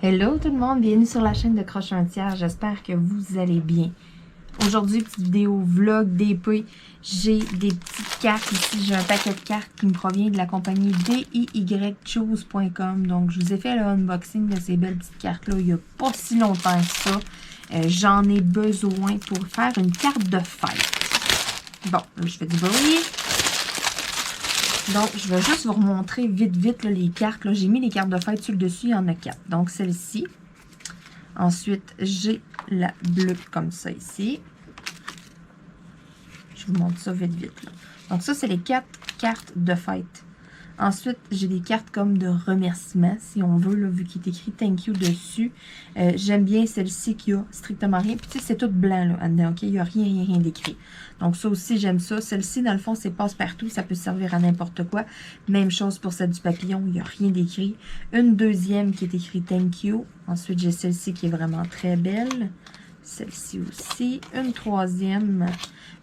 Hello tout le monde, bienvenue sur la chaîne de Crochet un tiers, j'espère que vous allez bien. Aujourd'hui, petite vidéo vlog DP, j'ai des petites cartes ici, j'ai un paquet de cartes qui me provient de la compagnie DIYchoose.com. Donc je vous ai fait le unboxing de ces belles petites cartes-là il n'y a pas si longtemps que ça. J'en ai besoin pour faire une carte de fête. Bon, là je fais du bruit. Donc, je vais juste vous remontrer vite là, les cartes. J'ai mis les cartes de fête sur le dessus, il y en a 4. Donc, celle-ci. Ensuite, j'ai la bleue comme ça ici. Je vous montre ça vite là. Donc, ça, c'est les 4 cartes de fête. Ensuite, j'ai des cartes comme de remerciement, si on veut, là, vu qu'il est écrit « Thank you » dessus. J'aime bien celle-ci qui a strictement rien. Puis, tu sais, c'est tout blanc, là, dedans, OK? Il n'y a rien d'écrit. Donc, ça aussi, j'aime ça. Celle-ci, dans le fond, c'est passe-partout. Ça peut servir à n'importe quoi. Même chose pour celle du papillon. Il n'y a rien d'écrit. Une deuxième qui est écrit « Thank you ». Ensuite, j'ai celle-ci qui est vraiment très belle. Celle-ci aussi. Une troisième.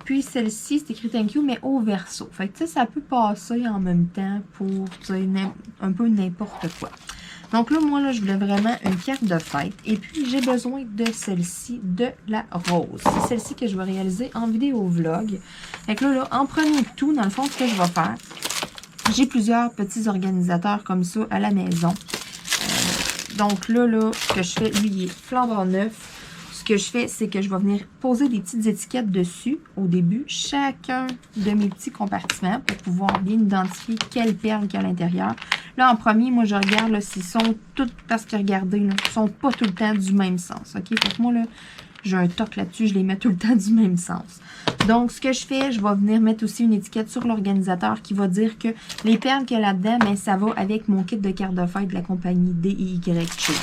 Puis celle-ci, c'est écrit thank you, mais au verso. Fait que tu sais, ça peut passer en même temps pour un peu n'importe quoi. Donc là, moi, là, je voulais vraiment une carte de fête. Et puis, j'ai besoin de celle-ci, de la rose. C'est celle-ci que je vais réaliser en vidéo vlog. Fait que là, en premier tout, dans le fond, ce que je vais faire, j'ai plusieurs petits organisateurs comme ça à la maison. Donc là, ce que je fais, lui, il est flambant neuf. Ce que je fais, c'est que je vais venir poser des petites étiquettes dessus au début, chacun de mes petits compartiments pour pouvoir bien identifier quelle perle qu'il y a à l'intérieur. Là, en premier, moi, je regarde s'ils sont toutes, parce que regardez, ils ne sont pas tout le temps du même sens. OK? Fait que moi, là, j'ai un toc là-dessus, je les mets tout le temps du même sens. Donc, ce que je fais, je vais venir mettre aussi une étiquette sur l'organisateur qui va dire que les perles qu'il y a là-dedans, ben, ça va avec mon kit de cartes de fête de la compagnie DIYchoose.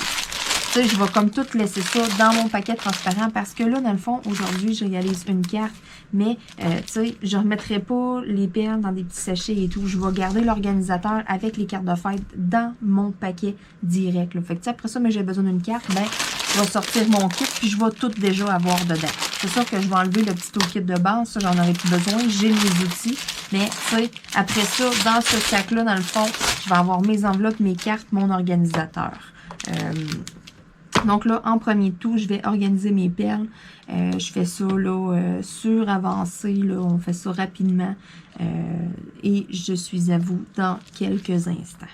Je vais comme tout laisser ça dans mon paquet transparent parce que là, dans le fond, aujourd'hui, je réalise une carte, mais tu sais, je ne remettrai pas les perles dans des petits sachets et tout. Je vais garder l'organisateur avec les cartes de fête dans mon paquet direct. Là. Fait que après ça, mais j'ai besoin d'une carte, ben, je vais sortir mon kit puis je vais tout déjà avoir dedans. C'est sûr que je vais enlever le petit kit de base, ça, j'en aurai plus besoin. J'ai mes outils, mais tu sais, après ça, dans ce sac-là, dans le fond, je vais avoir mes enveloppes, mes cartes, mon organisateur. Donc là, en premier tout, je vais organiser mes perles. Je fais ça là, sur avancé, là, on fait ça rapidement. Et je suis à vous dans quelques instants.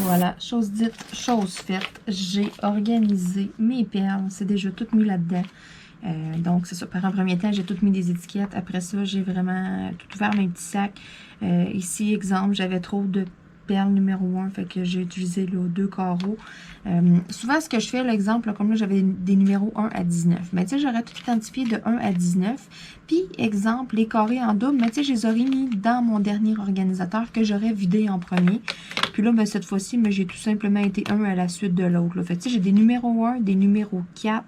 Voilà, chose dite, chose faite. J'ai organisé mes perles. C'est déjà tout mis là-dedans. Donc, c'est ça. Par un premier temps, j'ai tout mis des étiquettes. Après ça, j'ai vraiment tout ouvert mes petits sacs. Ici, exemple, j'avais trop de perles numéro 1. Fait que j'ai utilisé là, 2 carreaux. Souvent, ce que je fais, l'exemple, comme là, j'avais des numéros 1 à 19. Mais tu sais, j'aurais tout identifié de 1 à 19. Puis, exemple, les carrés en double, mais tu sais, je les aurais mis dans mon dernier organisateur que j'aurais vidé en premier. Puis là, ben, cette fois-ci, j'ai tout simplement été un à la suite de l'autre. Fait que tu sais, j'ai des numéros 1, des numéros 4,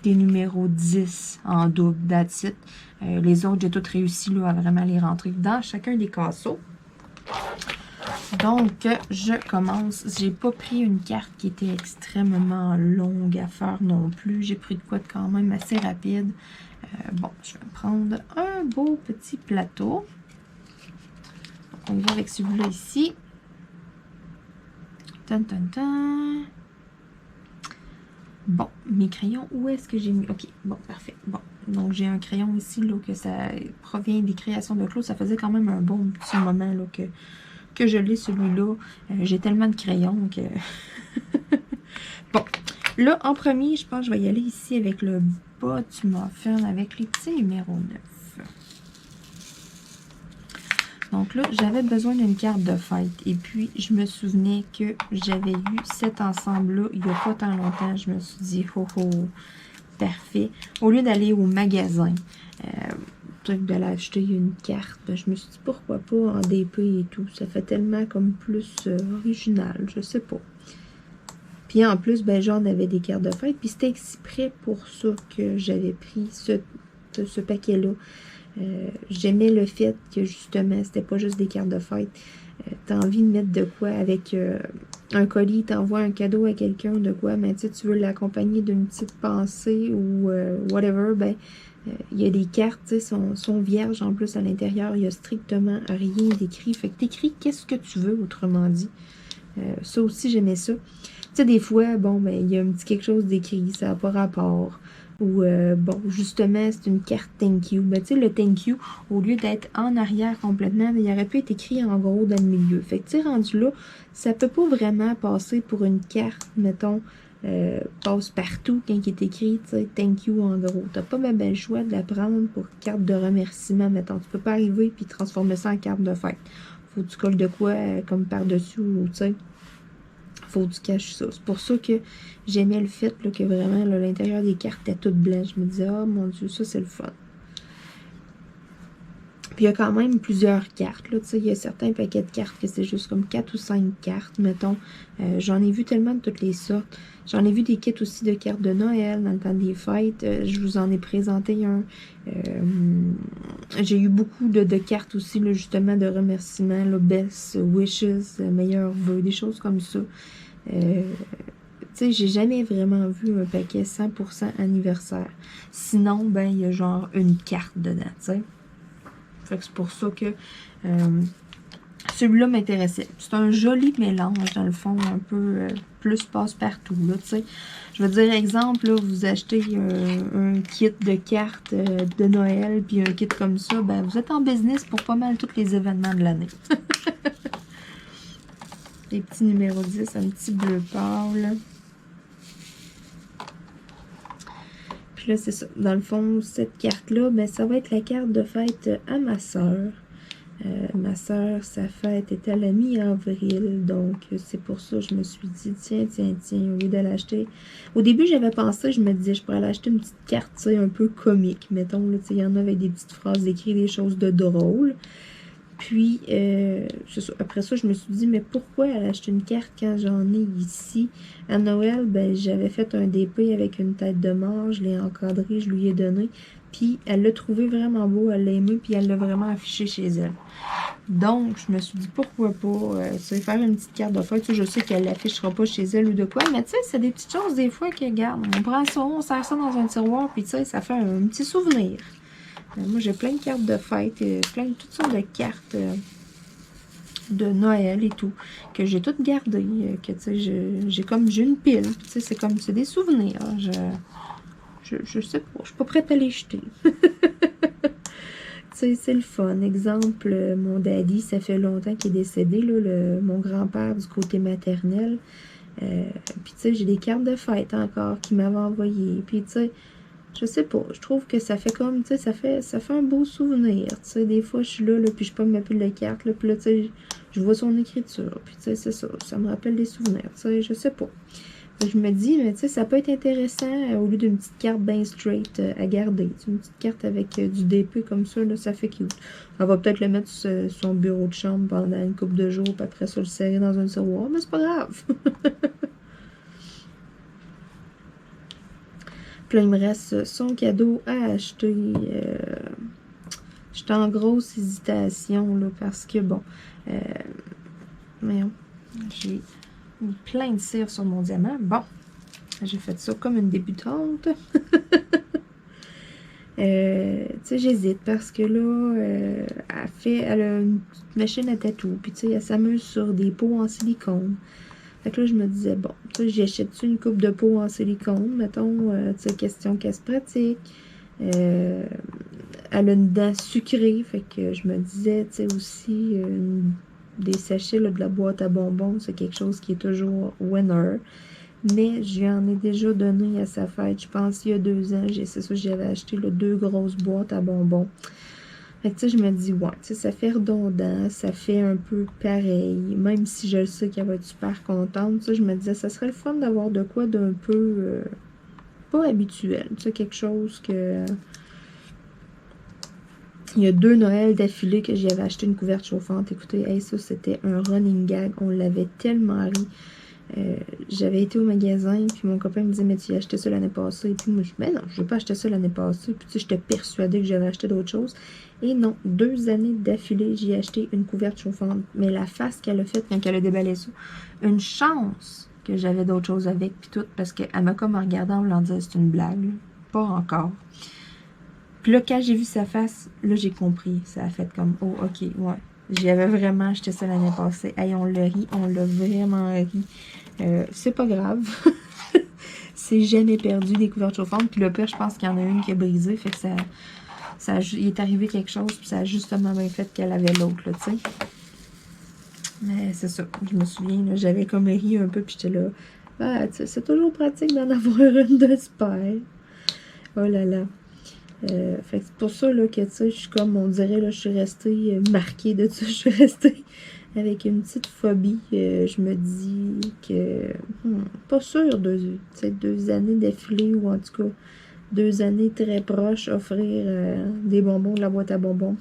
des numéros 10 en double, that's it. Les autres, j'ai tout réussi là, à vraiment les rentrer dans chacun des casseaux. Donc, je commence. J'ai pas pris une carte qui était extrêmement longue à faire non plus. J'ai pris de quoi de quand même assez rapide. Bon, je vais prendre un beau petit plateau. Donc, on y va avec celui-là ici. Tan, tan, tan. Bon, mes crayons, où est-ce que j'ai mis? Ok, bon, parfait. Bon, donc j'ai un crayon ici, là, que ça provient des créations de Claude. Ça faisait quand même un bon petit moment, là, que je l'ai, celui-là. J'ai tellement de crayons que... Bon, Là, en premier, je pense que je vais y aller ici avec le bas du muffin, avec les petits numéros 9. Donc là, j'avais besoin d'une carte de fête. Et puis, je me souvenais que j'avais eu cet ensemble-là il n'y a pas tant longtemps. Je me suis dit, oh oh, parfait. Au lieu d'aller au magasin, d'aller acheter une carte, ben, je me suis dit, pourquoi pas en DP et tout. Ça fait tellement comme plus original, je sais pas. Puis en plus, ben, j'en avais des cartes de fête. Puis c'était exprès pour ça que j'avais pris ce paquet-là. J'aimais le fait que justement, c'était pas juste des cartes de fête. T'as envie de mettre de quoi avec un colis, t'envoies un cadeau à quelqu'un, de quoi, mais tu veux l'accompagner d'une petite pensée ou whatever, ben il y a des cartes, sont vierges en plus à l'intérieur, il y a strictement rien d'écrit. Fait que t'écris qu'est-ce que tu veux, autrement dit. Ça aussi, j'aimais ça. Tu sais, des fois, bon, ben il y a un petit quelque chose d'écrit, ça n'a pas rapport. Ou, bon, justement, c'est une carte thank you. Ben, tu sais, le thank you, au lieu d'être en arrière complètement, ben, il aurait pu être écrit en gros dans le milieu. Fait que, tu sais, rendu là, ça peut pas vraiment passer pour une carte, mettons, passe partout quand il est écrit, tu sais, thank you en gros. T'as pas même le choix de la prendre pour carte de remerciement, mettons. Tu peux pas arriver puis transformer ça en carte de fête. Faut que tu colles de quoi, comme par-dessus, ou, tu sais. Faut que tu caches ça. C'est pour ça que j'aimais le fait là, que vraiment l'intérieur des cartes était tout blanc. Je me disais, oh mon Dieu, ça c'est le fun. Puis il y a quand même plusieurs cartes. Là, il y a certains paquets de cartes que c'est juste comme 4 ou 5 cartes, mettons. J'en ai vu tellement de toutes les sortes. J'en ai vu des kits aussi de cartes de Noël dans le temps des fêtes. Je vous en ai présenté un. J'ai eu beaucoup de cartes aussi, là, justement, de remerciements. Là, best wishes, meilleurs vœux, des choses comme ça. Tu sais, j'ai jamais vraiment vu un paquet 100% anniversaire. Sinon, ben, il y a genre une carte dedans, tu sais. Fait que c'est pour ça que celui-là m'intéressait. C'est un joli mélange, dans le fond, un peu plus passe-partout, là, tu sais. Je veux dire, exemple, là, vous achetez un kit de cartes de Noël, puis un kit comme ça, ben, vous êtes en business pour pas mal tous les événements de l'année. Les petits numéros 10, un petit bleu pâle. Puis là, c'est ça. Dans le fond, cette carte-là, ben, ça va être la carte de fête à ma soeur. Ma soeur, sa fête est à la mi-avril, donc c'est pour ça que je me suis dit, tiens, au lieu de l'acheter. Au début, j'avais pensé, je me disais, je pourrais l'acheter une petite carte, tu sais, un peu comique, mettons, là, tu sais, il y en a avec des petites phrases écrites, des choses de drôles. Puis, après ça, je me suis dit, mais pourquoi elle acheter une carte quand j'en ai ici? À Noël, ben, j'avais fait un DP avec une tête de mort, je l'ai encadré, je lui ai donné. Puis, elle l'a trouvé vraiment beau, elle l'a aimé, puis elle l'a vraiment affiché chez elle. Donc, je me suis dit, pourquoi pas, faire une petite carte de fête. Je sais qu'elle l'affichera pas chez elle ou de quoi, mais tu sais, c'est des petites choses des fois que, regarde, on prend ça, on sert ça dans un tiroir, puis tu sais, ça fait un petit souvenir. Moi, j'ai plein de cartes de fête, plein de toutes sortes de cartes de Noël et tout, que j'ai toutes gardées, que tu sais, j'ai une pile, tu sais, c'est des souvenirs. Je sais pas, je suis pas prête à les jeter. Tu sais, c'est le fun. Exemple, mon daddy, ça fait longtemps qu'il est décédé, là, mon grand-père du côté maternel. Puis tu sais, j'ai des cartes de fête encore qu'il m'avait envoyées. Puis tu sais, je sais pas, je trouve que ça fait comme, tu sais, ça fait un beau souvenir, tu sais, des fois, je suis là, puis je peux me pile de carte, là, puis là, tu sais, je vois son écriture, puis tu sais, c'est ça me rappelle des souvenirs, tu sais, je sais pas. Je me dis, mais tu sais, ça peut être intéressant, au lieu d'une petite carte bien straight à garder, tu sais, une petite carte avec du DP comme ça, là, ça fait cute. On va peut-être le mettre sur son bureau de chambre pendant une couple de jours, puis après ça, le serrer dans un tiroir, mais c'est pas grave. Puis là, il me reste son cadeau à acheter. J'étais en grosse hésitation, là, parce que, bon, j'ai mis plein de cire sur mon diamant. Bon, j'ai fait ça comme une débutante. Tu sais, j'hésite parce que là, elle a une petite machine à tatou, puis tu sais, elle s'amuse sur des pots en silicone. Fait que là, je me disais, bon, tu sais, j'achète-tu une coupe de peau en silicone, mettons, tu sais, question casse pratique. Elle a une dent sucrée, fait que je me disais, tu sais, aussi, des sachets là, de la boîte à bonbons, c'est quelque chose qui est toujours winner. mais j'en ai déjà donné à sa fête, je pense, il y a 2 ans. C'est ça, j'avais acheté là, 2 grosses boîtes à bonbons. Fait que tu sais, je me dis, ouais, tu sais, ça fait redondant, ça fait un peu pareil, même si je le sais qu'elle va être super contente, tu sais, je me disais, ça serait le fun d'avoir de quoi d'un peu pas habituel, tu sais, quelque chose que... Il y a 2 Noëls d'affilée que j'y avais acheté une couverte chauffante, écoutez, hey, ça, c'était un running gag, on l'avait tellement ri. J'avais été au magasin, puis mon copain me disait, mais tu as acheté ça l'année passée. Et puis moi, je dis, mais non, je n'ai pas acheté ça l'année passée. Puis tu sais, j'étais persuadée que j'avais acheté d'autres choses. Et non, 2 années d'affilée, j'ai acheté une couverte chauffante. Mais la face qu'elle a faite quand elle a déballé ça, une chance que j'avais d'autres choses avec, puis tout, parce qu'elle m'a comme regardé en me disant, c'est une blague, là. Pas encore. Puis là, quand j'ai vu sa face, là, j'ai compris. Ça a fait comme, oh, ok, ouais. J'avais vraiment acheté ça l'année passée. Hey, on l'a ri, on l'a vraiment ri. C'est pas grave. C'est jamais perdu des couvertures chauffantes. Puis le pire, je pense qu'il y en a une qui a brisé. Fait que il est arrivé quelque chose. Puis ça a justement bien fait qu'elle avait l'autre, là, tu sais. Mais c'est ça. Je me souviens, j'avais comme ri un peu. Puis j'étais là. Ah, tu sais, c'est toujours pratique d'en avoir une de spare. Oh là là. Fait que c'est pour ça là, que tu sais, je suis comme, on dirait, là, je suis restée marquée de ça. Je suis restée avec une petite phobie. Je me dis que, pas sûr de 2 années d'affilée, ou en tout cas 2 années très proches, offrir des bonbons de la boîte à bonbons.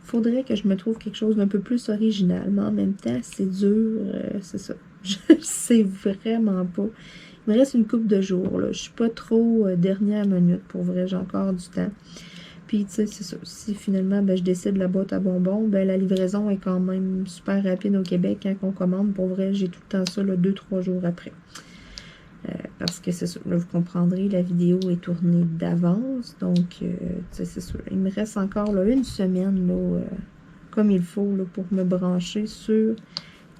Faudrait que je me trouve quelque chose d'un peu plus original, mais en même temps, c'est dur, c'est ça. Je sais vraiment pas. Il me reste une couple de jours, là. Je suis pas trop dernière minute, pour vrai, j'ai encore du temps. Puis, tu sais, c'est ça. Si finalement, ben, je décide la boîte à bonbons, ben, la livraison est quand même super rapide au Québec quand on commande. Pour vrai, j'ai tout le temps ça, 2-3 jours après. Parce que c'est sûr, là, vous comprendrez, la vidéo est tournée d'avance. Donc, tu sais, c'est sûr. Il me reste encore là, une semaine, là, comme il faut, là, pour me brancher sur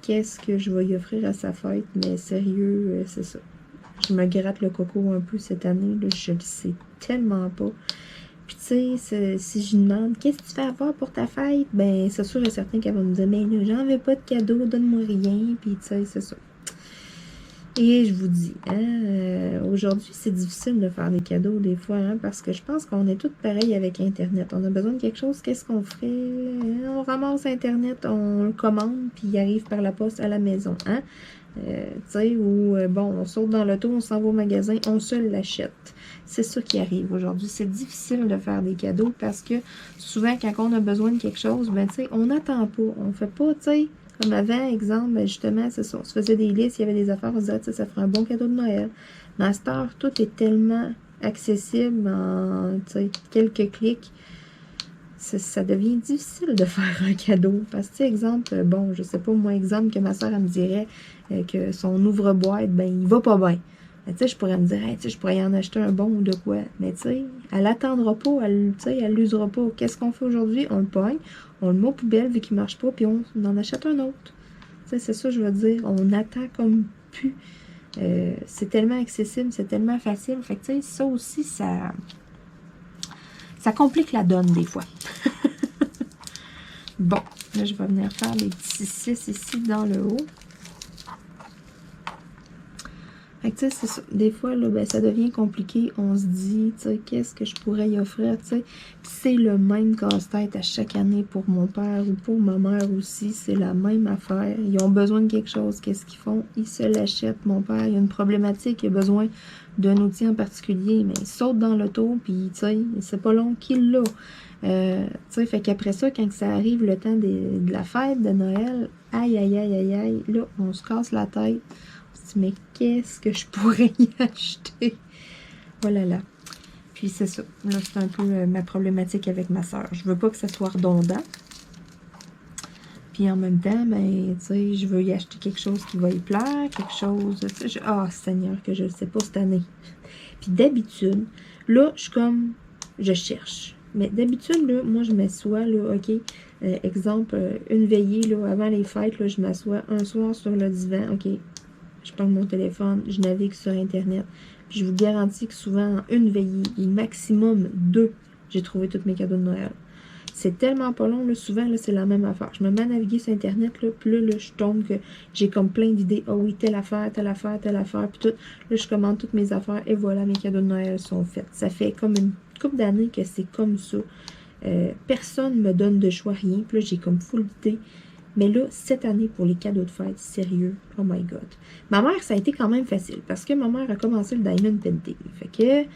qu'est-ce que je vais y offrir à sa fête. Mais sérieux, c'est ça. Je me gratte le coco un peu cette année, là, je le sais tellement pas. Puis tu sais, si je lui demande, qu'est-ce que tu fais avoir pour ta fête? Ben, c'est sûr et certain qu'elle va me dire, mais là, j'en veux pas de cadeau, donne-moi rien. Puis tu sais, c'est ça. Et je vous dis, hein, aujourd'hui, c'est difficile de faire des cadeaux des fois, hein, parce que je pense qu'on est tous pareils avec Internet. On a besoin de quelque chose, qu'est-ce qu'on ferait? On ramasse Internet, on le commande, puis il arrive par la poste à la maison, hein? Tu sais, ou bon, on saute dans l'auto, on s'en va au magasin, on se l'achète. C'est ça qui arrive aujourd'hui. C'est difficile de faire des cadeaux parce que souvent, quand on a besoin de quelque chose, ben, tu sais, on n'attend pas. On fait pas, tu sais, comme avant, exemple, ben, justement, c'est ça. On se faisait des listes, il y avait des affaires, on se disait, tu sais, ça ferait un bon cadeau de Noël. Mais à cette heure, tout est tellement accessible en, tu sais, quelques clics. Ça devient difficile de faire un cadeau. Parce que, tu sais, exemple, bon, je sais pas, moi, exemple, que ma soeur, elle me dirait que son ouvre-boîte, ben, il va pas bien. Tu sais, je pourrais me dire, hey, tu sais, je pourrais y en acheter un bon ou de quoi. Mais, tu sais, elle attendra pas, tu sais, elle l'usera pas. Qu'est-ce qu'on fait aujourd'hui? On le pogne, on le met aux poubelles vu qu'il marche pas, puis on en achète un autre. Tu sais, c'est ça, je veux dire. On attend comme plus. C'est tellement accessible, c'est tellement facile. Fait que, tu sais, ça aussi, ça complique la donne des fois. Bon, là, je vais venir faire les petits 6 ici dans le haut. Fait que, tu sais, c'est ça. Des fois, là, ben, ça devient compliqué. On se dit, tu sais, qu'est-ce que je pourrais y offrir, tu sais. Puis c'est le même casse-tête à chaque année pour mon père ou pour ma mère aussi. C'est la même affaire. Ils ont besoin de quelque chose. Qu'est-ce qu'ils font? Ils se l'achètent. Mon père, il a une problématique. Il a besoin d'un outil en particulier. Mais il saute dans l'auto, puis, tu sais, c'est pas long qu'il l'a. Tu sais, fait qu'après ça, quand ça arrive le temps de la fête de Noël, aïe, aïe, aïe, aïe, aïe, là, on se casse la tête. Mais qu'est-ce que je pourrais y acheter? Voilà là. Puis c'est ça. Là, c'est un peu ma problématique avec ma soeur. Je veux pas que ça soit redondant. Puis en même temps, ben, tu sais, je veux y acheter quelque chose qui va y plaire, quelque chose... Ah, Seigneur, que je le sais pas cette année. Puis d'habitude, là, je suis comme... Je cherche. Mais d'habitude, là, moi, je m'assois, là, OK, exemple, une veillée, là, avant les fêtes, là, je m'assois un soir sur le divan, OK, je prends mon téléphone, je navigue sur Internet. Puis je vous garantis que souvent, en une veillée, et maximum 2, j'ai trouvé tous mes cadeaux de Noël. c'est tellement pas long, là, souvent, là, c'est la même affaire. Je me mets à naviguer sur Internet, là, puis là, je tombe que j'ai comme plein d'idées. Ah oui, telle affaire, telle affaire, telle affaire, puis tout. Là, je commande toutes mes affaires, et voilà, mes cadeaux de Noël sont faits. Ça fait comme une couple d'années que c'est comme ça. Personne ne me donne de choix, rien. Puis là, j'ai comme full d'idées. Mais là, cette année, pour les cadeaux de fête, sérieux, oh my God. Ma mère, ça a été quand même facile, parce que ma mère a commencé le Diamond Painting. Fait que, tu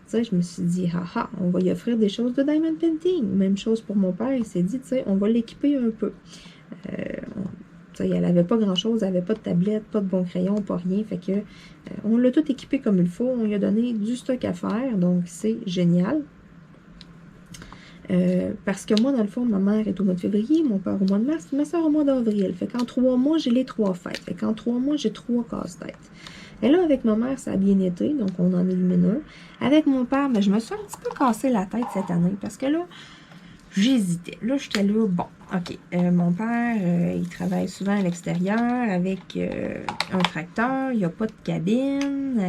sais, je me suis dit, haha, on va y offrir des choses de Diamond Painting. Même chose pour mon père, il s'est dit, tu sais, on va l'équiper un peu. Tu sais, elle n'avait pas grand-chose, elle n'avait pas de tablette, pas de bon crayon, pas rien. Fait que, on l'a tout équipé comme il faut. On lui a donné du stock à faire, donc c'est génial. Parce que moi, dans le fond, ma mère est au mois de février, mon père au mois de mars, puis ma soeur au mois d'avril. Fait qu'en 3 mois, j'ai les 3 fêtes. Fait qu'en 3 mois, j'ai 3 casse-têtes. Et là, avec ma mère, ça a bien été, donc on en élimine un. Avec mon père, mais je me suis un petit peu cassé la tête cette année, parce que là, j'hésitais. Là, j'étais là, bon, ok, mon père, il travaille souvent à l'extérieur avec un tracteur, il n'y a pas de cabine,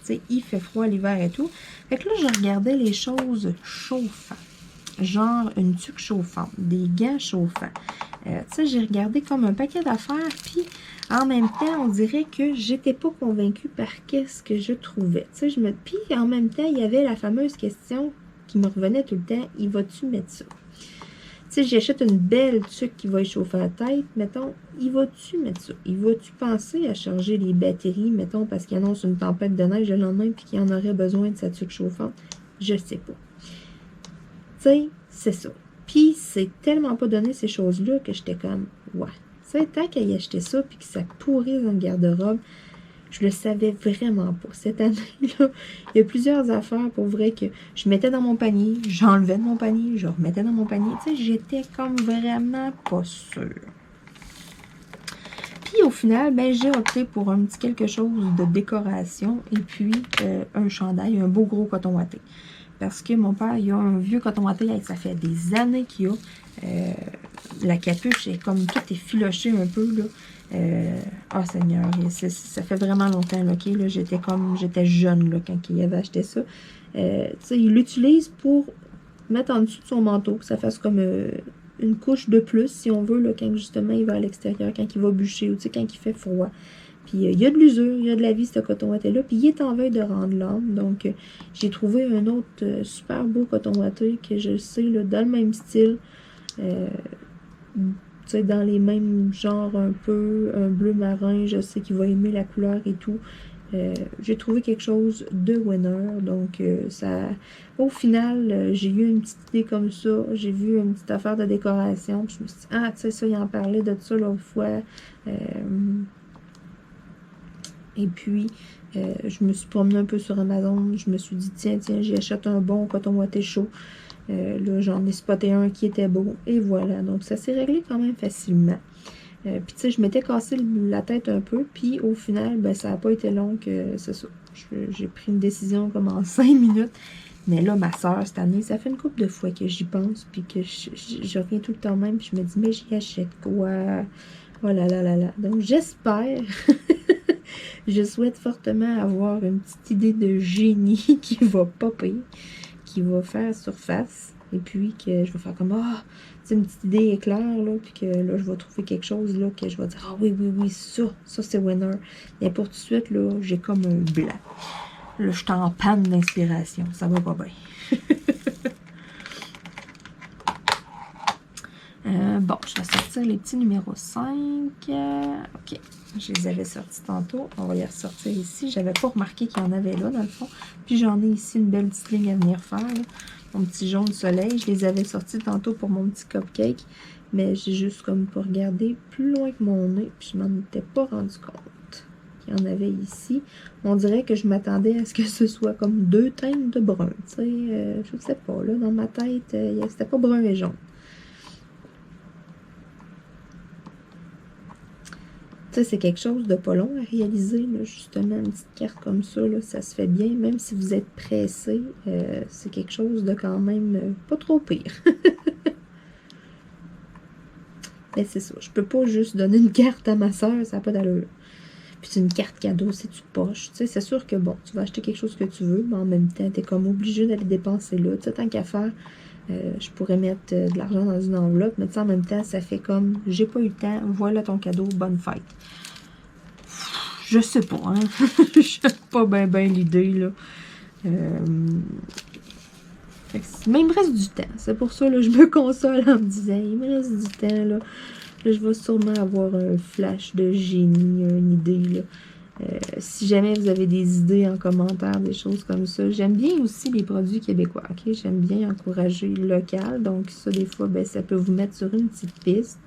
tu sais, il fait froid l'hiver et tout. Fait que là, je regardais les choses chauffantes. Genre une tuque chauffante, des gants chauffants. Tu sais, j'ai regardé comme un paquet d'affaires, puis en même temps, on dirait que j'étais pas convaincue par qu'est-ce que je trouvais. Tu sais, puis en même temps, il y avait la fameuse question qui me revenait tout le temps, il va-tu mettre ça? Tu sais, j'achète une belle tuque qui va échauffer la tête, mettons, il va-tu mettre ça? Il va-tu penser à charger les batteries, mettons, parce qu'il annonce une tempête de neige le lendemain, puis qu'il en aurait besoin de sa tuque chauffante? Je sais pas. Tu sais, c'est ça. Puis, c'est tellement pas donné ces choses-là que j'étais comme, ouais. Tu sais, tant qu'à y acheter ça, puis que ça pourrit dans le garde-robe, je le savais vraiment pas. Cette année-là, il y a plusieurs affaires pour vrai que je mettais dans mon panier, j'enlevais de mon panier, je remettais dans mon panier. Tu sais, j'étais comme vraiment pas sûre. Puis, au final, ben, j'ai opté pour un petit quelque chose de décoration et puis un chandail, un beau gros coton watté. Parce que mon père, il a un vieux coton watté, ça fait des années qu'il a. La capuche est comme tout est filoché un peu, là. Oh Seigneur, ça fait vraiment longtemps, là, ok? Là, j'étais jeune, là, quand il avait acheté ça. Tu sais, il l'utilise pour mettre en dessous de son manteau, que ça fasse comme une couche de plus, si on veut, là, quand justement il va à l'extérieur, quand il va bûcher, ou tu sais, quand il fait froid. Puis il y a de l'usure, il y a de la vie, ce coton watté-là. Puis il est en veille de rendre l'âme. Donc j'ai trouvé un autre super beau coton watté que je sais, là, dans le même style. Tu sais, dans les mêmes genres un peu, un bleu marin. Je sais qu'il va aimer la couleur et tout. J'ai trouvé quelque chose de winner. Donc ça, au final, j'ai eu une petite idée comme ça. J'ai vu une petite affaire de décoration. Puis je me suis dit, ah, tu sais, ça, il en parlait de ça l'autre fois. Et puis, je me suis promenée un peu sur Amazon. Je me suis dit, tiens, j'y achète un bon coton watté chaud. Là, j'en ai spoté un qui était beau. Et voilà. Donc, ça s'est réglé quand même facilement. Puis, tu sais, je m'étais cassé la tête un peu. Puis, au final, ben, ça n'a pas été long que c'est ça. J'ai pris une décision comme en 5 minutes. Mais là, ma soeur, cette année, ça fait une couple de fois que j'y pense. Puis que je reviens tout le temps même. Puis, je me dis, mais j'y achète quoi? Oh là là là là. Donc, j'espère... Je souhaite fortement avoir une petite idée de génie qui va popper, qui va faire surface, et puis que je vais faire comme, ah, c'est une petite idée éclair, là, puis que là, je vais trouver quelque chose, là, que je vais dire, ah oui, oui, oui, ça c'est winner. Et pour tout de suite, là, j'ai comme un blanc. Là, je suis en panne d'inspiration, ça va pas bien. Bon, je vais sortir les petits numéros 5. OK. Je les avais sortis tantôt. On va les ressortir ici. J'avais pas remarqué qu'il y en avait là, dans le fond. Puis j'en ai ici une belle petite ligne à venir faire. Là. Mon petit jaune soleil. Je les avais sortis tantôt pour mon petit cupcake. Mais j'ai juste comme pas regardé plus loin que mon nez. Puis je m'en étais pas rendu compte qu'il y en avait ici. On dirait que je m'attendais à ce que ce soit comme 2 teintes de brun. Tu sais, je sais pas. Là, dans ma tête, c'était pas brun et jaune. Ça, c'est quelque chose de pas long à réaliser, là, justement, une petite carte comme ça, là, ça se fait bien, même si vous êtes pressé, c'est quelque chose de quand même pas trop pire. Mais c'est ça, je peux pas juste donner une carte à ma soeur, ça n'a pas d'allure. Puis c'est une carte cadeau, c'est tu poche, tu sais, c'est sûr que bon, tu vas acheter quelque chose que tu veux, mais en même temps, tu es comme obligé d'aller dépenser là, tu sais, tant qu'à faire, Je pourrais mettre de l'argent dans une enveloppe, mais en même temps, ça fait comme, j'ai pas eu le temps, voilà ton cadeau, bonne fête. Je sais pas, hein. J'aime pas bien l'idée, là. Mais il me reste du temps. C'est pour ça que je me console en me disant, il me reste du temps, là. Là, je vais sûrement avoir un flash de génie, une idée, là. Si jamais vous avez des idées en commentaire, des choses comme ça. J'aime bien aussi les produits québécois, ok? J'aime bien encourager le local. Donc, ça, des fois, ben, ça peut vous mettre sur une petite piste.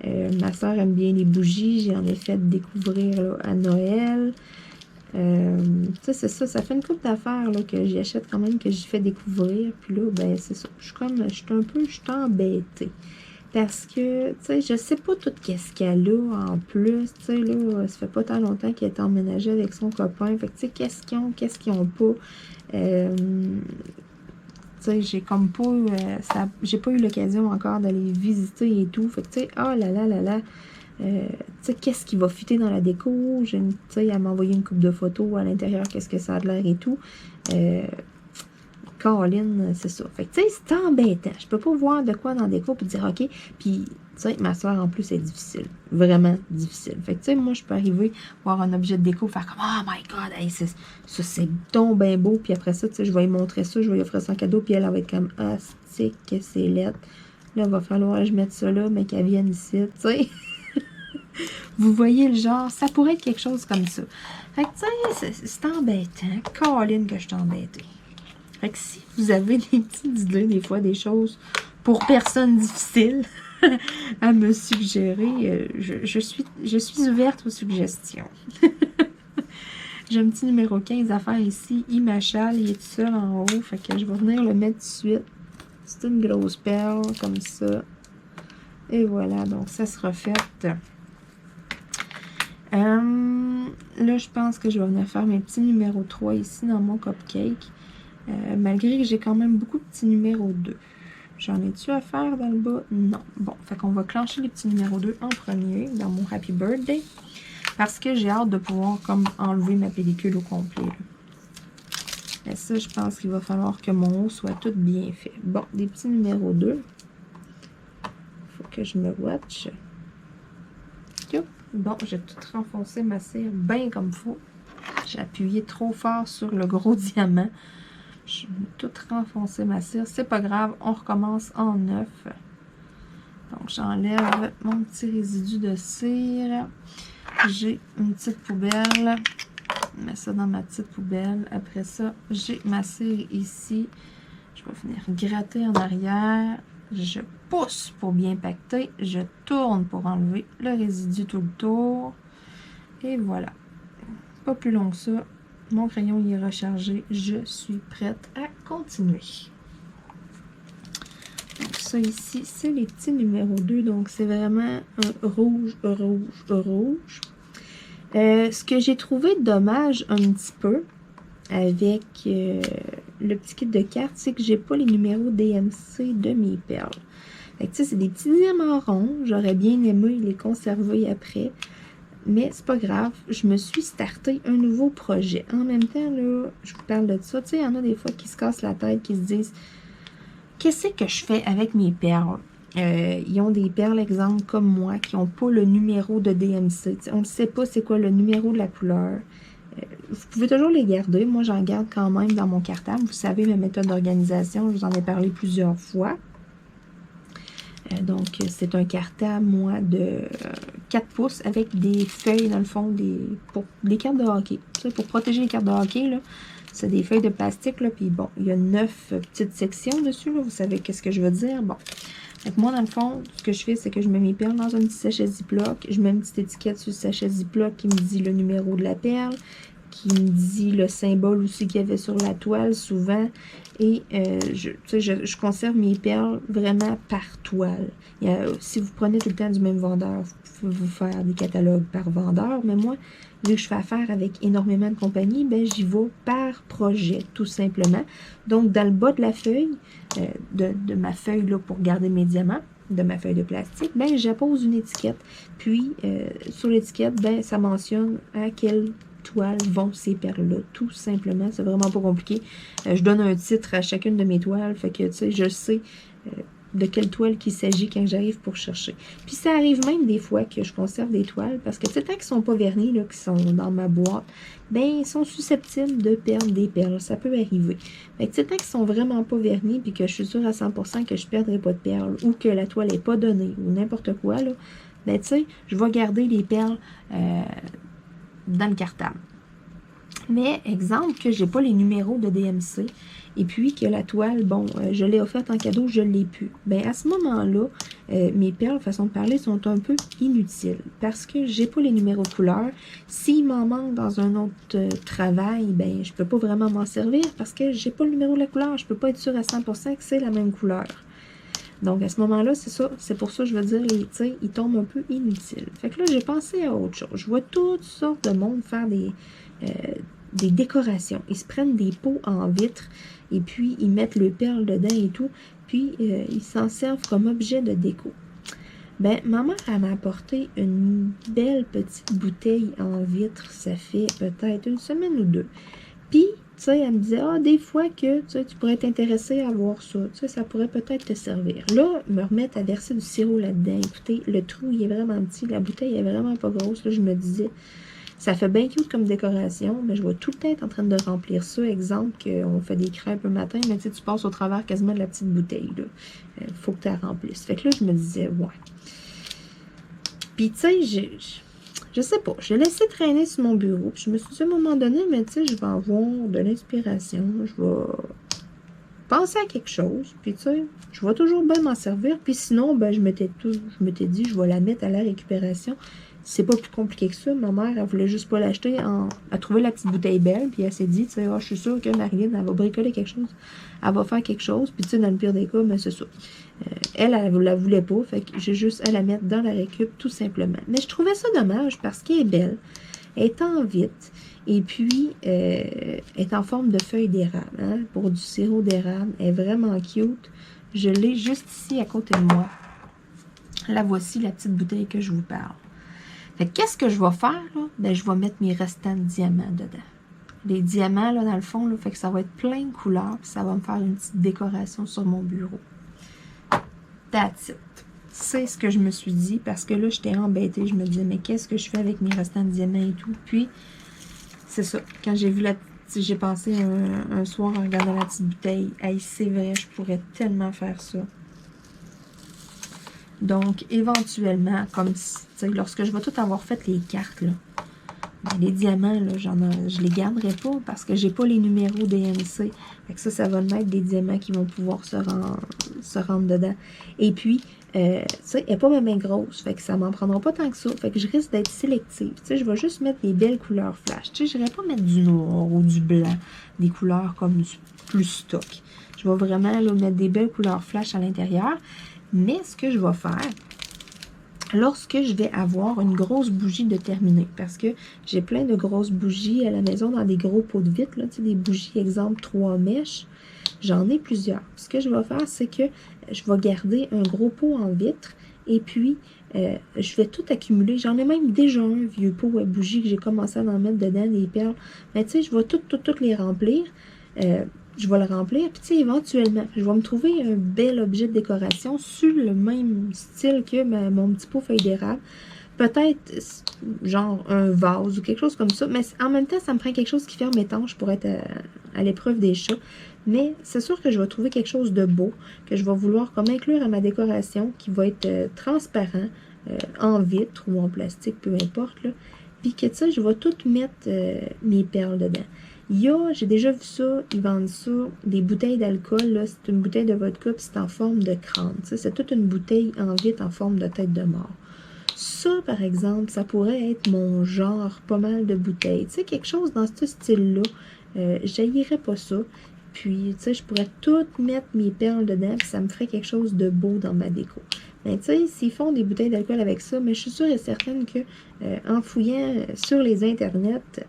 Ma soeur aime bien les bougies. J'en ai fait découvrir là, à Noël. C'est ça. Ça fait une couple d'affaires que j'y achète quand même, que j'y fais découvrir. Puis là, ben, c'est ça. Je suis embêtée. Parce que, tu sais, je sais pas tout qu'est-ce qu'elle a en plus. Tu sais, là, ça fait pas tant longtemps qu'elle est emménagée avec son copain. Fait que, tu sais, qu'est-ce qu'ils ont pas. Tu sais, j'ai comme pas. J'ai pas eu l'occasion encore d'aller visiter et tout. Fait que, tu sais, oh là là là là. Tu sais, qu'est-ce qui va fitter dans la déco? Tu sais, elle m'a envoyé une coupe de photos à l'intérieur, qu'est-ce que ça a de l'air et tout. Caroline, c'est ça. Fait que, tu sais, c'est embêtant. Je peux pas voir de quoi dans la déco puis dire, OK. Puis, tu sais, ma soeur, en plus, est difficile. Vraiment difficile. Fait que, tu sais, moi, je peux arriver, voir un objet de déco, faire comme, oh my God, hey, ça, c'est donc bien beau. Puis après ça, tu sais, je vais lui montrer ça, je vais lui offrir son cadeau, puis elle va être comme, ah, c'est que c'est lettre. Là, il va falloir que je mette ça là, mais qu'elle vienne ici, tu sais. Vous voyez le genre, ça pourrait être quelque chose comme ça. Fait que, tu sais, c'est embêtant. Caroline, que je suis embêtée. Fait que si vous avez des petites idées, des fois, des choses pour personnes difficiles à me suggérer, je suis ouverte aux suggestions. J'ai un petit numéro 15 à faire ici. Imachal, il est tout seul en haut. Fait que je vais venir le mettre tout de suite. C'est une grosse perle, comme ça. Et voilà, donc ça sera fait. Là, je pense que je vais venir faire mes petits numéros 3 ici dans mon cupcake. Malgré que j'ai quand même beaucoup de petits numéros 2. J'en ai-tu à faire dans le bas? Non. Bon, fait qu'on va clencher les petits numéros 2 en premier dans mon Happy Birthday. Parce que j'ai hâte de pouvoir comme enlever ma pellicule au complet. Et ça, je pense qu'il va falloir que mon haut soit tout bien fait. Bon, des petits numéros 2. Faut que je me watch. Bon, j'ai tout renfoncé ma cire bien comme il faut. J'ai appuyé trop fort sur le gros diamant. J'ai tout renfoncé ma cire. C'est pas grave, on recommence en neuf. Donc, j'enlève mon petit résidu de cire. J'ai une petite poubelle. Je mets ça dans ma petite poubelle. Après ça, j'ai ma cire ici. Je vais venir gratter en arrière. Je pousse pour bien pacter. Je tourne pour enlever le résidu tout le tour. Et voilà. Pas plus long que ça. Mon crayon y est rechargé. Je suis prête à continuer. Donc ça ici, c'est les petits numéros 2. Donc c'est vraiment un rouge, rouge, rouge. Ce que j'ai trouvé dommage un petit peu avec le petit kit de cartes, c'est que j'ai pas les numéros DMC de mes perles. Fait que tu sais, c'est des petits diamants ronds. J'aurais bien aimé les conserver après. Mais c'est pas grave. Je me suis starté un nouveau projet. En même temps, là, je vous parle de ça. Tu sais, il y en a des fois qui se cassent la tête, qui se disent qu'est-ce que je fais avec mes perles? Ils ont des perles, exemple, comme moi, qui n'ont pas le numéro de DMC. T'sais, on ne sait pas c'est quoi le numéro de la couleur. Vous pouvez toujours les garder. Moi, j'en garde quand même dans mon cartable. Vous savez, ma méthode d'organisation, je vous en ai parlé plusieurs fois. Donc, c'est un cartable, moi, de 4 pouces avec des feuilles, dans le fond, pour des cartes de hockey. Ça, pour protéger les cartes de hockey, là, c'est des feuilles de plastique, là, puis bon, il y a 9 petites sections dessus, là, vous savez qu'est-ce que je veux dire. Bon, donc moi, dans le fond, ce que je fais, c'est que je mets mes perles dans un petit sachet Ziploc, je mets une petite étiquette sur le sachet Ziploc qui me dit le numéro de la perle, qui me dit le symbole aussi qu'il y avait sur la toile, souvent. Et je conserve mes perles vraiment par toile. Si vous prenez tout le temps du même vendeur, vous pouvez vous faire des catalogues par vendeur. Mais moi, vu que je fais affaire avec énormément de compagnies, ben j'y vais par projet, tout simplement. Donc, dans le bas de la feuille, de ma feuille là, pour garder mes diamants, de ma feuille de plastique, ben j'appose une étiquette. Puis, sur l'étiquette, ben ça mentionne à quel toile vont ces perles-là, tout simplement. C'est vraiment pas compliqué. Je donne un titre à chacune de mes toiles, fait que, tu sais, je sais de quelle toile qu'il s'agit quand j'arrive pour chercher. Puis ça arrive même des fois que je conserve des toiles, parce que, tu sais, tant qu'ils sont pas vernis, là, qui sont dans ma boîte, ben, ils sont susceptibles de perdre des perles. Ça peut arriver. Fait que, tu sais, tant qu'ils sont vraiment pas vernis, puis que je suis sûre à 100% que je perdrai pas de perles, ou que la toile est pas donnée, ou n'importe quoi, là, ben, tu sais, je vais garder les perles dans le cartable. Mais, exemple, que j'ai pas les numéros de DMC, et puis que la toile, bon, je l'ai offerte en cadeau, je l'ai plus. Ben à ce moment-là, mes perles, façon de parler, sont un peu inutiles, parce que j'ai pas les numéros de couleur. S'il m'en manque dans un autre travail, ben je peux pas vraiment m'en servir, parce que j'ai pas le numéro de la couleur. Je peux pas être sûre à 100% que c'est la même couleur. Donc, à ce moment-là, c'est ça. C'est pour ça, je veux dire, tu sais, ils tombent un peu inutiles. Fait que là, j'ai pensé à autre chose. Je vois toutes sortes de monde faire des décorations. Ils se prennent des pots en vitre et puis ils mettent le perle dedans et tout. Puis, ils s'en servent comme objet de déco. Ben, ma mère, elle m'a apporté une belle petite bouteille en vitre. Ça fait peut-être une semaine ou deux. Puis, tu sais, elle me disait, ah, des fois que tu pourrais t'intéresser à voir ça. Tu sais, ça pourrait peut-être te servir. Là, me remettre à verser du sirop là-dedans. Écoutez, le trou, il est vraiment petit. La bouteille est vraiment pas grosse. Là, je me disais, ça fait bien cute comme décoration, mais je vois tout le temps être en train de remplir ça. Exemple, qu'on fait des crêpes un matin, mais tu sais, tu passes au travers quasiment de la petite bouteille, là. Faut que tu la remplisses. Fait que là, je me disais, ouais. Puis, tu sais, je sais pas, je l'ai laissé traîner sur mon bureau. Puis je me suis dit à un moment donné, mais tu sais, je vais avoir de l'inspiration. Je vais penser à quelque chose. Puis tu sais, je vais toujours bien m'en servir. Puis sinon, ben, je m'étais dit, je vais la mettre à la récupération. C'est pas plus compliqué que ça. Ma mère, elle voulait juste pas l'acheter. Elle a trouvé la petite bouteille belle. Puis elle s'est dit, tu sais, je suis sûre que Marilyn, elle va bricoler quelque chose. Elle va faire quelque chose. Puis tu sais, dans le pire des cas, mais c'est ça. Elle la voulait pas, fait que j'ai juste à la mettre dans la récup, tout simplement. Mais je trouvais ça dommage parce qu'elle est belle, elle est en vite, et puis elle est en forme de feuille d'érable, hein, pour du sirop d'érable. Elle est vraiment cute. Je l'ai juste ici à côté de moi. La voici, la petite bouteille que je vous parle. Fait que qu'est-ce que je vais faire, là? Ben, je vais mettre mes restants de diamants dedans. Les diamants, là, dans le fond, là, fait que ça va être plein de couleurs, puis ça va me faire une petite décoration sur mon bureau. That's it. C'est ce que je me suis dit, parce que là, j'étais embêtée. Je me disais, mais qu'est-ce que je fais avec mes restants de diamants et tout? Puis, c'est ça. Quand j'ai vu j'ai pensé un soir en regardant la petite bouteille, hey, c'est vrai, je pourrais tellement faire ça. Donc, éventuellement, comme lorsque je vais tout avoir fait les cartes, là, ben, les diamants, là, je les garderai pas parce que j'ai pas les numéros DMC. Fait que ça va mettre des diamants qui vont pouvoir se rendre dedans. Et puis, tu sais, elle n'est pas même grosse. Fait que ça m'en prendra pas tant que ça. Fait que je risque d'être sélective. Tu sais, je vais juste mettre des belles couleurs flash. Tu sais, je n'irai pas mettre du noir ou du blanc. Des couleurs comme du plus stock. Je vais vraiment là, mettre des belles couleurs flash à l'intérieur. Mais ce que je vais faire, lorsque je vais avoir une grosse bougie de terminer, parce que j'ai plein de grosses bougies à la maison dans des gros pots de vitre, là, tu sais, des bougies, exemple, 3 mèches, j'en ai plusieurs. Ce que je vais faire, c'est que je vais garder un gros pot en vitre, et puis je vais tout accumuler. J'en ai même déjà un vieux pot à bougies que j'ai commencé à en mettre dedans, des perles. Mais tu sais, je vais toutes les remplir. Je vais le remplir, puis tu sais, éventuellement, je vais me trouver un bel objet de décoration sur le même style que mon petit pot feuille d'érable. Peut-être, genre, un vase ou quelque chose comme ça. Mais en même temps, ça me prend quelque chose qui ferme étanche pour être à l'épreuve des chats. Mais c'est sûr que je vais trouver quelque chose de beau, que je vais vouloir comme inclure à ma décoration, qui va être transparent, en vitre ou en plastique, peu importe, là. Puis que, tu sais, je vais tout mettre mes perles dedans. J'ai déjà vu ça, ils vendent ça, des bouteilles d'alcool, là, c'est une bouteille de vodka, puis c'est en forme de crâne, tu sais, c'est toute une bouteille en vitre en forme de tête de mort. Ça, par exemple, ça pourrait être mon genre, pas mal de bouteilles, tu sais, quelque chose dans ce style-là, j'haïrais pas ça, puis, tu sais, je pourrais tout mettre mes perles dedans, puis ça me ferait quelque chose de beau dans ma déco. Mais tu sais, s'ils font des bouteilles d'alcool avec ça, mais je suis sûre et certaine que en fouillant sur les internets,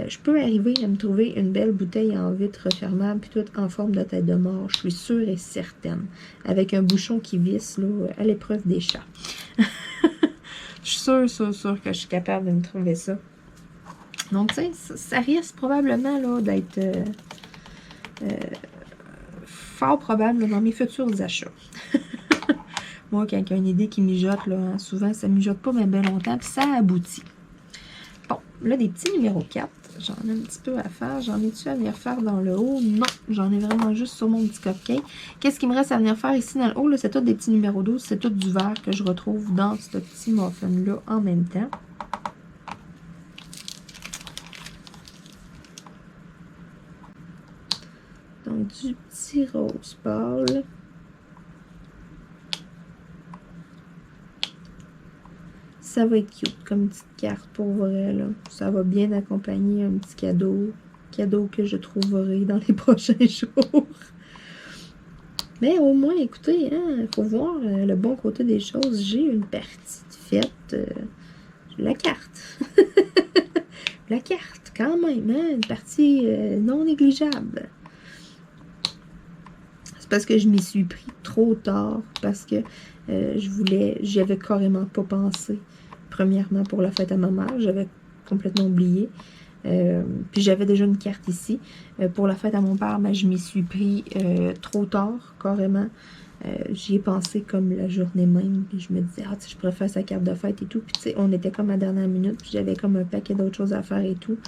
je peux arriver à me trouver une belle bouteille en vitre refermable, puis tout en forme de tête de mort, je suis sûre et certaine, avec un bouchon qui visse là, à l'épreuve des chats. Je suis sûre que je suis capable de me trouver ça. Donc, tu sais, ça risque probablement là d'être fort probable dans mes futurs achats. Moi, quand il y a une idée qui mijote, là, hein, souvent, ça mijote pas bien longtemps, puis ça aboutit. Bon, là, des petits numéros 4. J'en ai un petit peu à faire. J'en ai-tu à venir faire dans le haut? Non, j'en ai vraiment juste sur mon petit cupcake. Qu'est-ce qui me reste à venir faire ici dans le haut? C'est tout des petits numéros 12. C'est tout du vert que je retrouve dans ce petit muffin-là en même temps. Donc, du petit rose pâle. Ça va être cute comme petite carte pour vrai, là. Ça va bien accompagner un petit cadeau. Cadeau que je trouverai dans les prochains jours. Mais au moins, écoutez, il faut voir le bon côté des choses. J'ai une partie de fête. La carte. La carte, quand même, hein? Une partie non négligeable. C'est parce que je m'y suis pris trop tard. Parce que j'y avais carrément pas pensé. Premièrement, pour la fête à ma mère, j'avais complètement oublié. Puis j'avais déjà une carte ici. Pour la fête à mon père, ben, je m'y suis pris trop tard, carrément. J'y ai pensé comme la journée même. Puis je me disais, ah, tu sais, je pourrais faire sa carte de fête et tout. Puis tu sais, on était comme à la dernière minute. Puis j'avais comme un paquet d'autres choses à faire et tout.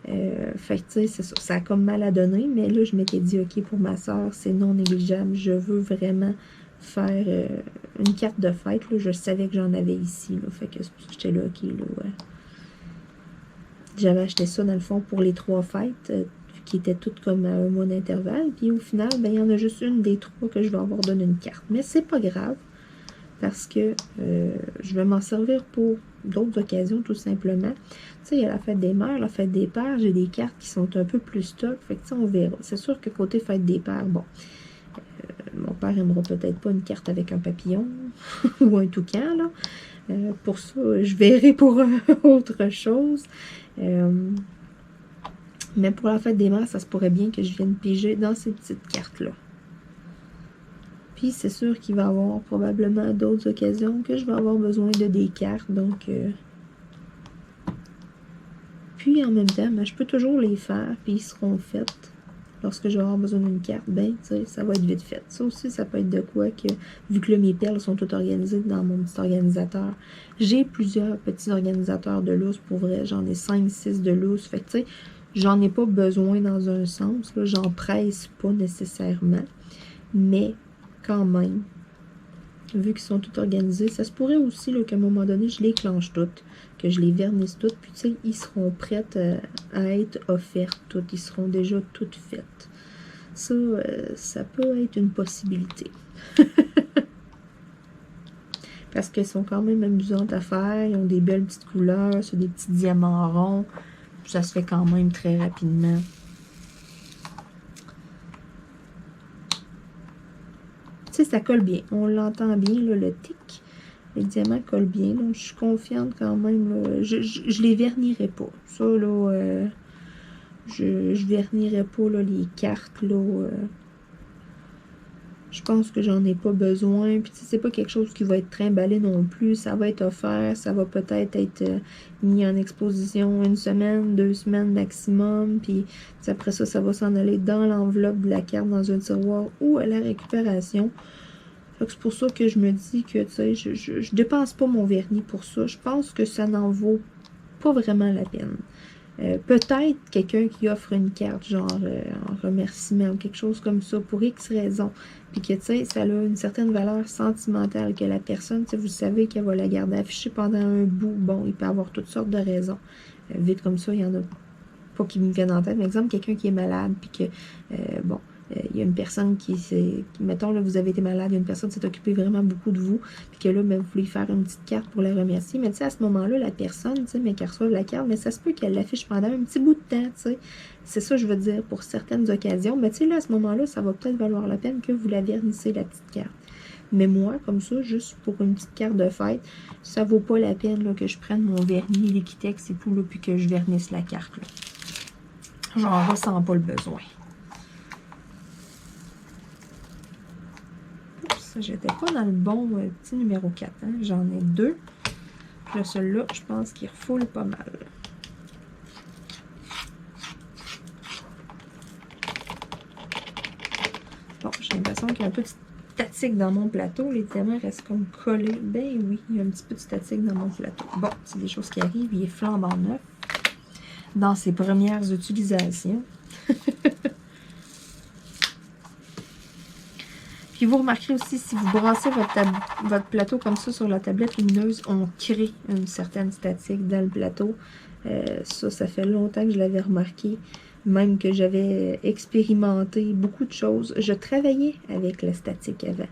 Fait que tu sais, ça a comme mal à donner. Mais là, je m'étais dit, ok, pour ma soeur, c'est non négligeable. Je veux vraiment faire une carte de fête. Là. Je savais que j'en avais ici. Là. Fait que j'étais là, ok, là, ouais. J'avais acheté ça, dans le fond, pour les 3 fêtes, qui étaient toutes comme à un mois d'intervalle. Puis au final, ben, il y en a juste une des 3 que je vais avoir donné une carte. Mais c'est pas grave, parce que je vais m'en servir pour d'autres occasions, tout simplement. Tu sais, il y a la fête des mères, la fête des pères. J'ai des cartes qui sont un peu plus stock. Fait que, tu sais, on verra. C'est sûr que côté fête des pères, bon, mon père n'aimera peut-être pas une carte avec un papillon ou un toucan, là. Pour ça, je verrai pour autre chose. Mais pour la fête des mères, ça se pourrait bien que je vienne piger dans ces petites cartes-là. Puis c'est sûr qu'il va y avoir probablement d'autres occasions que je vais avoir besoin de des cartes. Donc, puis en même temps, ben, je peux toujours les faire, puis ils seront faits. Lorsque je vais avoir besoin d'une carte, ben, tu sais, ça va être vite fait. Ça aussi, ça peut être de quoi que, vu que là, mes perles sont toutes organisées dans mon petit organisateur, j'ai plusieurs petits organisateurs de lousse, pour vrai. J'en ai 5, 6 de lousse. Fait que, tu sais, j'en ai pas besoin dans un sens. J'en presse pas nécessairement. Mais, quand même, vu qu'ils sont tous organisés, ça se pourrait aussi qu'à un moment donné, je les clenche toutes, que je les vernisse toutes, puis tu sais, ils seront prêts à être offertes toutes, ils seront déjà toutes faites. Ça, ça peut être une possibilité. Parce qu'elles sont quand même amusantes à faire, ils ont des belles petites couleurs, c'est des petits diamants ronds, ça se fait quand même très rapidement. Tu sais, ça colle bien. On l'entend bien, là, le tic. Les diamants collent bien. Donc, je suis confiante quand même. Là. Je les vernirai pas. Ça, là, je vernirai pas là, les cartes. Là, je pense que j'en ai pas besoin. Puis, tu sais, c'est pas quelque chose qui va être trimballé non plus. Ça va être offert. Ça va peut-être être mis en exposition 1 semaine, 2 semaines maximum. Puis, après ça, ça va s'en aller dans l'enveloppe de la carte, dans un tiroir ou à la récupération. C'est pour ça que je me dis que, tu sais, je dépense pas mon vernis pour ça. Je pense que ça n'en vaut pas vraiment la peine. Peut-être quelqu'un qui offre une carte, genre en remerciement ou quelque chose comme ça, pour X raisons, puis que, tu sais, ça a une certaine valeur sentimentale, que la personne, tu sais, vous savez qu'elle va la garder affichée pendant un bout. Bon, il peut avoir toutes sortes de raisons. Vite comme ça, il y en a pas qui me viennent en tête. Par exemple, quelqu'un qui est malade, puis que, bon, il y a une personne mettons, là, vous avez été malade, il y a une personne qui s'est occupée vraiment beaucoup de vous, puis que là, ben, vous voulez faire une petite carte pour la remercier. Mais tu sais, à ce moment-là, la personne, tu sais, mais qu'elle reçoive la carte, mais ça se peut qu'elle l'affiche pendant un petit bout de temps, tu sais. C'est ça, je veux dire, pour certaines occasions. Mais tu sais, là, à ce moment-là, ça va peut-être valoir la peine que vous la vernissez, la petite carte. Mais moi, comme ça, juste pour une petite carte de fête, ça vaut pas la peine là, que je prenne mon vernis, Liquitex et tout, là, puis que je vernisse la carte, là. J'en ressens pas le besoin. J'étais pas dans le bon petit numéro 4. Hein? J'en ai 2. Puis là, celui-là, je pense qu'il refoule pas mal. J'ai l'impression qu'il y a un peu de statique dans mon plateau. Les diamants restent comme collés. Ben oui, il y a un petit peu de statique dans mon plateau. Bon, c'est des choses qui arrivent. Il est flambant neuf dans ses premières utilisations. Puis vous remarquerez aussi, si vous brassez votre plateau comme ça sur la tablette lumineuse, on crée une certaine statique dans le plateau. Ça fait longtemps que je l'avais remarqué. Même que j'avais expérimenté beaucoup de choses. Je travaillais avec la statique avant.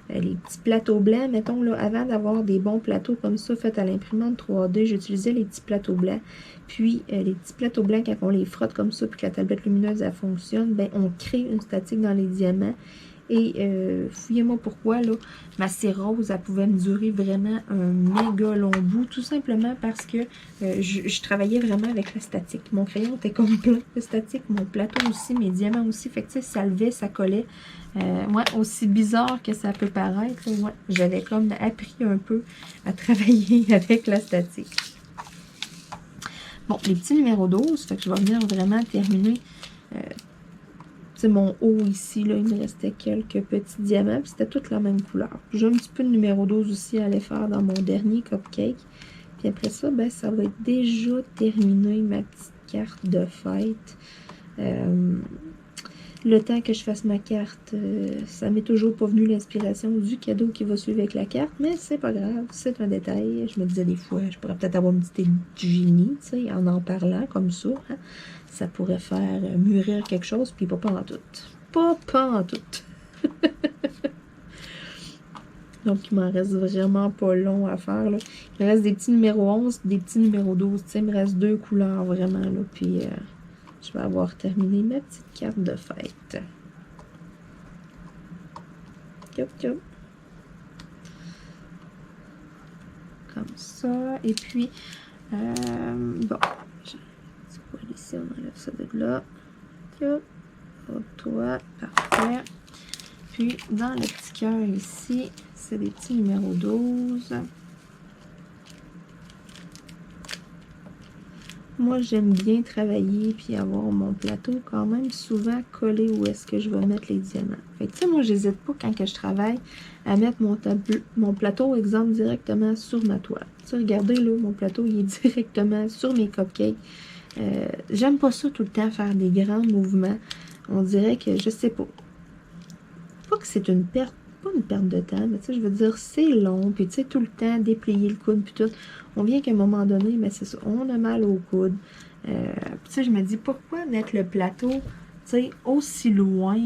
Les petits plateaux blancs, mettons, là, avant d'avoir des bons plateaux comme ça faits à l'imprimante 3D, j'utilisais les petits plateaux blancs. Puis, les petits plateaux blancs, quand on les frotte comme ça, puis que la tablette lumineuse, elle fonctionne, ben, on crée une statique dans les diamants. Et fouillez-moi pourquoi, là, ma cire rose, elle pouvait me durer vraiment un méga long bout, tout simplement parce que je travaillais vraiment avec la statique. Mon crayon était comme plein de statique, mon plateau aussi, mes diamants aussi. Fait que tu sais, ça levait, ça collait. Ouais, aussi bizarre que ça peut paraître, ouais, j'avais comme appris un peu à travailler avec la statique. Bon, les petits numéros 12, fait que je vais venir vraiment terminer mon haut ici, là, il me restait quelques petits diamants, puis c'était toutes la même couleur. J'ai un petit peu de numéro 12 aussi à aller faire dans mon dernier cupcake. Puis après ça, ben, ça va être déjà terminé, ma petite carte de fête. Le temps que je fasse ma carte, ça m'est toujours pas venu l'inspiration du cadeau qui va suivre avec la carte, mais c'est pas grave, c'est un détail. Je me disais des fois, je pourrais peut-être avoir une petite idée du génie, tu sais, en parlant comme ça. Hein. Ça pourrait faire mûrir quelque chose, puis pas en tout. Pas en tout. Donc, il m'en reste vraiment pas long à faire, là. Il me reste des petits numéros 11, des petits numéros 12. Tu sais, il me reste 2 couleurs, vraiment, là. Puis, je vais avoir terminé ma petite carte de fête. Comme ça. Et puis, bon. Ici, on enlève ça de là. Toi, parfait. Puis, dans le petit cœur ici, c'est des petits numéros 12. Moi, j'aime bien travailler puis avoir mon plateau quand même souvent collé où est-ce que je vais mettre les diamants. Fait que, tu sais, moi, j'hésite pas quand que je travaille à mettre mon plateau, exemple, directement sur ma toile. Tu sais, regardez, là, mon plateau, il est directement sur mes cupcakes. J'aime pas ça tout le temps faire des grands mouvements. On dirait que, je sais pas. Pas que c'est une perte, pas une perte de temps, mais tu sais, je veux dire, c'est long. Puis tu sais, tout le temps, déplier le coude, puis tout. On vient qu'à un moment donné, mais c'est ça, on a mal au coude. Puis tu sais, je me dis, pourquoi mettre le plateau, tu sais, aussi loin?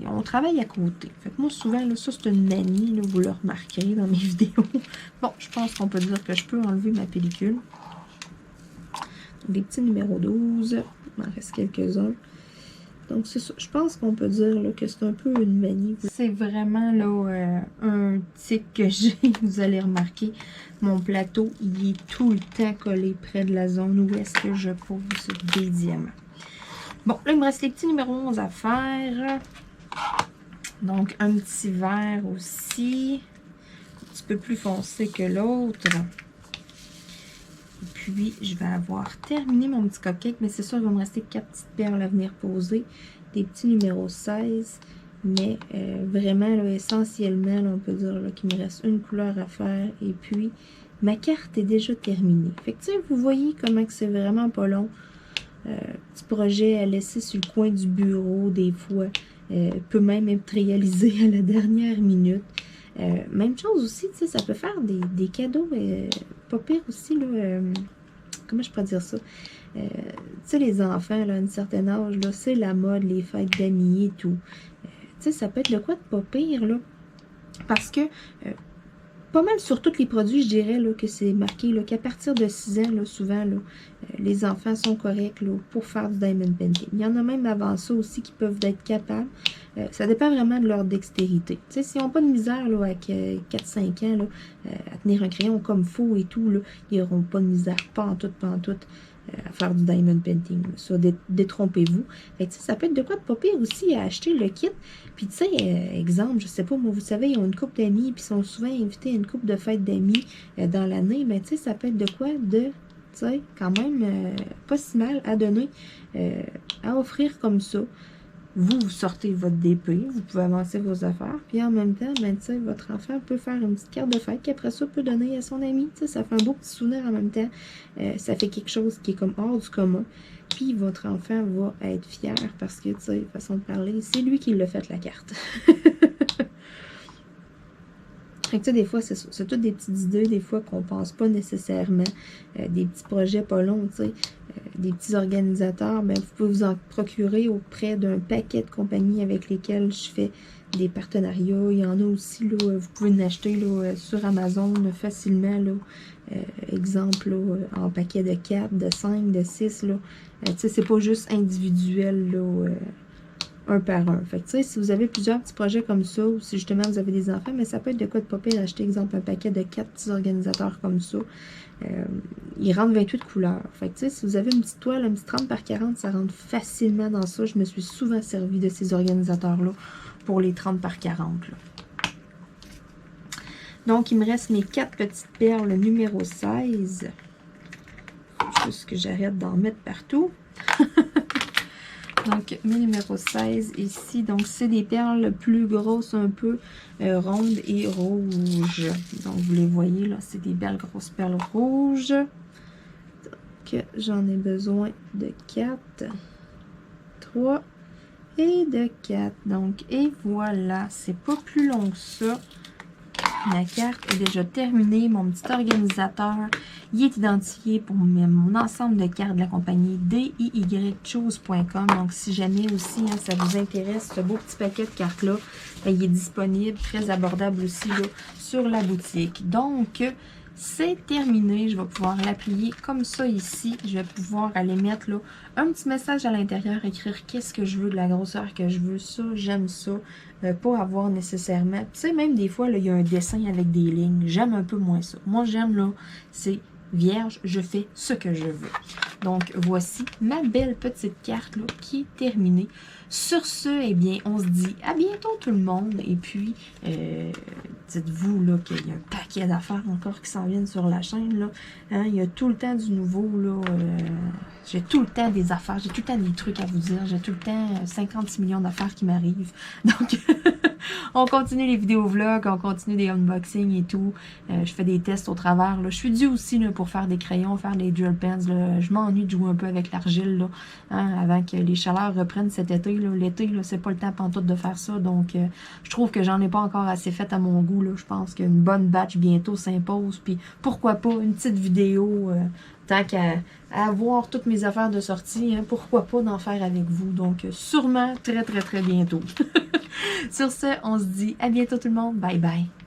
On travaille à côté. Fait que moi, souvent, là, ça, c'est une manie, là, vous le remarquerez dans mes vidéos. Bon, je pense qu'on peut dire que je peux enlever ma pellicule. Des petits numéros 12. Il m'en reste quelques-uns. Donc, c'est ça. Je pense qu'on peut dire là, que c'est un peu une manie. C'est vraiment là un tic que j'ai. Vous allez remarquer, mon plateau, il est tout le temps collé près de la zone où est-ce que je pose des diamants. Bon, là, il me reste les petits numéros 11 à faire. Donc, un petit vert aussi. Un petit peu plus foncé que l'autre. Puis, je vais avoir terminé mon petit cupcake, mais c'est sûr, il va me rester 4 petites perles à venir poser. Des petits numéros 16. Mais vraiment, là, essentiellement, là, on peut dire qu'il me reste une couleur à faire. Et puis, ma carte est déjà terminée. Fait que, tu sais, vous voyez comment que c'est vraiment pas long. Petit projet à laisser sur le coin du bureau, des fois. Peut même être réalisé à la dernière minute. Même chose aussi, tu sais, ça peut faire des cadeaux pas pire aussi, là, comment je pourrais dire ça? Tu sais, les enfants, là, à un certain âge, là, c'est la mode, les fêtes d'amis et tout. Tu sais, ça peut être le quoi de pas pire, là, parce que pas mal sur tous les produits, je dirais là, que c'est marqué qu'à partir de 6 ans, là, souvent, là, les enfants sont corrects là, pour faire du diamond painting. Il y en a même avant ça aussi qui peuvent être capables. Ça dépend vraiment de leur dextérité. Tu sais, s'ils n'ont pas de misère là, avec 4-5 ans là, à tenir un crayon comme faux et tout, là, ils n'auront pas de misère, pas en tout, à faire du diamond painting. Ça, détrompez-vous. Ça peut être de quoi de pas pire aussi à acheter le kit. Puis, tu sais, exemple, je sais pas, moi, vous savez, ils ont une couple d'amis, puis ils sont souvent invités à une couple de fêtes d'amis dans l'année. Mais, tu sais, ça peut être de quoi de, tu sais, quand même pas si mal à donner, à offrir comme ça. vous sortez votre DP, vous pouvez avancer vos affaires, puis en même temps, ben, votre enfant peut faire une petite carte de fête, qui après ça peut donner à son ami, ça fait un beau petit souvenir en même temps, ça fait quelque chose qui est comme hors du commun, puis votre enfant va être fier parce que, façon de parler, c'est lui qui l'a fait la carte. Fait que, des fois, c'est toutes des petites idées, des fois, qu'on pense pas nécessairement. Des petits projets pas longs, des petits organisateurs, ben, vous pouvez vous en procurer auprès d'un paquet de compagnies avec lesquelles je fais des partenariats. Il y en a aussi, là, vous pouvez en acheter là, sur Amazon facilement. Là, exemple, là, en paquet de 4, de 5, de 6. Là. C'est pas juste individuel, là, un par un. Fait que, si vous avez plusieurs petits projets comme ça, ou si justement vous avez des enfants, mais ça peut être de quoi de pas pire d'acheter, exemple, un paquet de 4 petits organisateurs comme ça. Ils rentrent 28 couleurs. Fait que, si vous avez une petite toile, un petit 30 par 40, ça rentre facilement dans ça. Je me suis souvent servi de ces organisateurs-là pour les 30 par 40. Là. Donc, il me reste mes 4 petites perles numéro 16. Juste que j'arrête d'en mettre partout. Donc, mes numéro 16 ici. Donc, c'est des perles plus grosses, un peu rondes et rouges. Donc, vous les voyez, là, c'est des belles grosses perles rouges. Donc, j'en ai besoin de 4, 3 et de 4. Donc, et voilà, c'est pas plus long que ça. Ma carte est déjà terminée. Mon petit organisateur, il est identifié pour mon ensemble de cartes de la compagnie DIYchoose.com. Donc, si jamais aussi ça vous intéresse, ce beau petit paquet de cartes-là, ben, il est disponible, très abordable aussi là, sur la boutique. Donc, c'est terminé. Je vais pouvoir l'applier comme ça ici. Je vais pouvoir aller mettre là, un petit message à l'intérieur, écrire qu'est-ce que je veux, de la grosseur que je veux. Ça, j'aime ça. Pas avoir nécessairement... Tu sais, même des fois, il y a un dessin avec des lignes. J'aime un peu moins ça. Moi, j'aime, là, c'est vierge, je fais ce que je veux. Donc, voici ma belle petite carte, là, qui est terminée. Sur ce, eh bien, on se dit à bientôt tout le monde. Et puis, dites-vous, là, qu'il y a un paquet d'affaires encore qui s'en viennent sur la chaîne, là. Hein, il y a tout le temps du nouveau, là. J'ai tout le temps des affaires, j'ai tout le temps des trucs à vous dire. J'ai tout le temps 56 millions d'affaires qui m'arrivent. Donc, on continue les vidéos vlogs, on continue des unboxings et tout. Je fais des tests au travers. Là. Je suis due aussi là, pour faire des crayons, faire des gel pens. Là. Je m'ennuie de jouer un peu avec l'argile là, hein, avant que les chaleurs reprennent cet été. L'été, c'est pas le temps pantoute de faire ça. Donc, je trouve que j'en ai pas encore assez fait à mon goût. Là. Je pense qu'une bonne batch bientôt s'impose. Puis, pourquoi pas une petite vidéo... tant qu'à avoir toutes mes affaires de sortie, hein, pourquoi pas d'en faire avec vous. Donc, sûrement très, très, très bientôt. Sur ce, on se dit à bientôt tout le monde. Bye bye.